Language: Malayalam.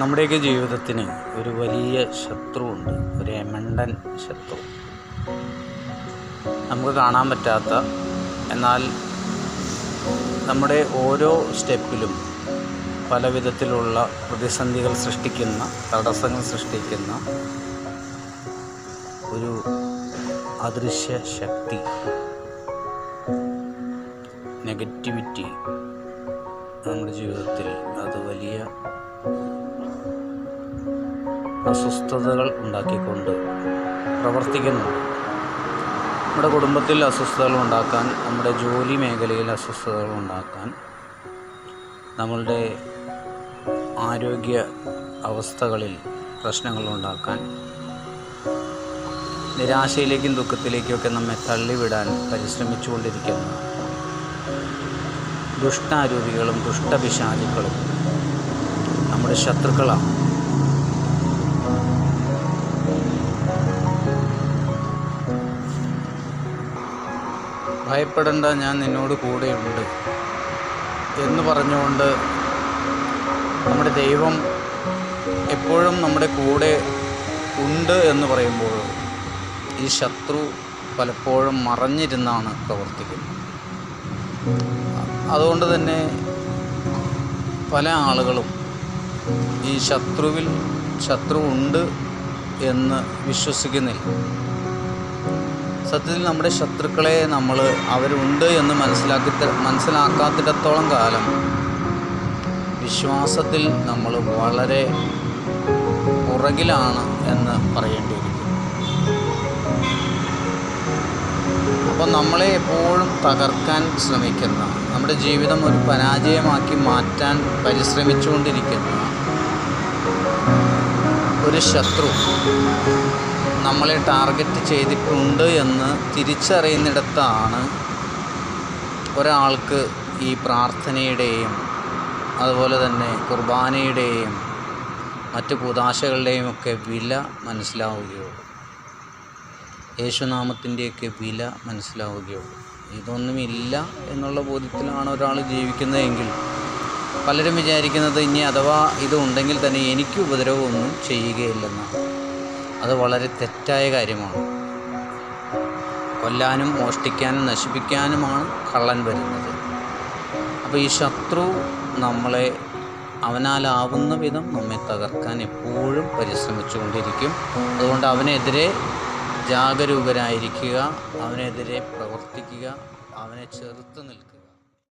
നമ്മുടെയൊക്കെ ജീവിതത്തിന് ഒരു വലിയ ശത്രുവുണ്ട്, ഒരു എമണ്ടൻ ശത്രു. നമുക്ക് കാണാൻ പറ്റാത്ത, എന്നാൽ നമ്മുടെ ഓരോ സ്റ്റെപ്പിലും പല വിധത്തിലുള്ള പ്രതിസന്ധികൾ സൃഷ്ടിക്കുന്ന, തടസ്സങ്ങൾ സൃഷ്ടിക്കുന്ന ഒരു അദൃശ്യ ശക്തി, നെഗറ്റിവിറ്റി നമ്മുടെ ജീവിതത്തിൽ അത് വലിയ അസ്വസ്ഥതകൾ ഉണ്ടാക്കിക്കൊണ്ട് പ്രവർത്തിക്കുന്നുണ്ട്. നമ്മുടെ കുടുംബത്തിൽ അസ്വസ്ഥതകൾ ഉണ്ടാക്കാൻ, നമ്മുടെ ജോലി മേഖലയിൽ അസ്വസ്ഥതകൾ ഉണ്ടാക്കാൻ, നമ്മളുടെ ആരോഗ്യ അവസ്ഥകളിൽ പ്രശ്നങ്ങൾ ഉണ്ടാക്കാൻ, നിരാശയിലേക്കും ദുഃഖത്തിലേക്കുമൊക്കെ നമ്മെ തള്ളിവിടാൻ പരിശ്രമിച്ചുകൊണ്ടിരിക്കുന്ന ദുഷ്ടാരൂപികളും ദുഷ്ടപിശാചുക്കളും നമ്മുടെ ശത്രുക്കളാണ്. ഭയപ്പെടേണ്ട, ഞാൻ നിന്നോട് കൂടെയുണ്ട് എന്ന് പറഞ്ഞുകൊണ്ട് നമ്മുടെ ദൈവം എപ്പോഴും നമ്മുടെ കൂടെ ഉണ്ട് എന്ന് പറയുമ്പോൾ ഈ ശത്രു പലപ്പോഴും മറഞ്ഞിരുന്നാണ് പ്രവർത്തിക്കുന്നത്. അതുകൊണ്ട് തന്നെ പല ആളുകളും ഈ ശത്രു ഉണ്ട് എന്ന് വിശ്വസിക്കുന്നില്ല. സത്യത്തിൽ നമ്മുടെ ശത്രുക്കളെ നമ്മൾ അവരുണ്ട് എന്ന് മനസ്സിലാക്കാത്തിടത്തോളം കാലം വിശ്വാസത്തിൽ നമ്മൾ വളരെ പുറകിലാണ് എന്ന് പറയേണ്ടിയിരിക്കും. അപ്പോൾ നമ്മളെ എപ്പോഴും തകർക്കാൻ ശ്രമിക്കുന്ന, നമ്മുടെ ജീവിതം ഒരു പരാജയമാക്കി മാറ്റാൻ പരിശ്രമിച്ചുകൊണ്ടിരിക്കുന്ന ഒരു ശത്രു നമ്മളെ ടാർഗറ്റ് ചെയ്തിട്ടുണ്ട് എന്ന് തിരിച്ചറിയുന്നിടത്താണ് ഒരാൾക്ക് ഈ പ്രാർത്ഥനയുടെയും അതുപോലെ തന്നെ കുർബാനയുടെയും മറ്റ് കൂദാശകളുടെയും ഒക്കെ വില മനസ്സിലാവുകയുള്ളൂ. യേശുനാമത്തിൻ്റെയൊക്കെ വില മനസ്സിലാവുകയുള്ളൂ. ഇതൊന്നുമില്ല എന്നുള്ള ബോധ്യത്തിലാണ് ഒരാൾ ജീവിക്കുന്നതെങ്കിൽ പലരും വിചാരിക്കുന്നത് ഇനി അഥവാ ഇതുണ്ടെങ്കിൽ തന്നെ എനിക്ക് ഉപദ്രവമൊന്നും ചെയ്യുകയില്ലെന്നാണ്. അത് വളരെ തെറ്റായ കാര്യമാണ്. കൊല്ലാനും മോഷ്ടിക്കാനും നശിപ്പിക്കാനുമാണ് കള്ളൻ വരുന്നത്. അപ്പോൾ ഈ ശത്രു നമ്മളെ അവനാലാവുന്ന വിധം നമ്മെ തകർക്കാൻ എപ്പോഴും പരിശ്രമിച്ചുകൊണ്ടിരിക്കും. അതുകൊണ്ട് അവനെതിരെ ജാഗരൂകരായിരിക്കുക, അവനെതിരെ പ്രവർത്തിക്കുക, അവനെ ചെറുത്ത് നിൽക്കുക.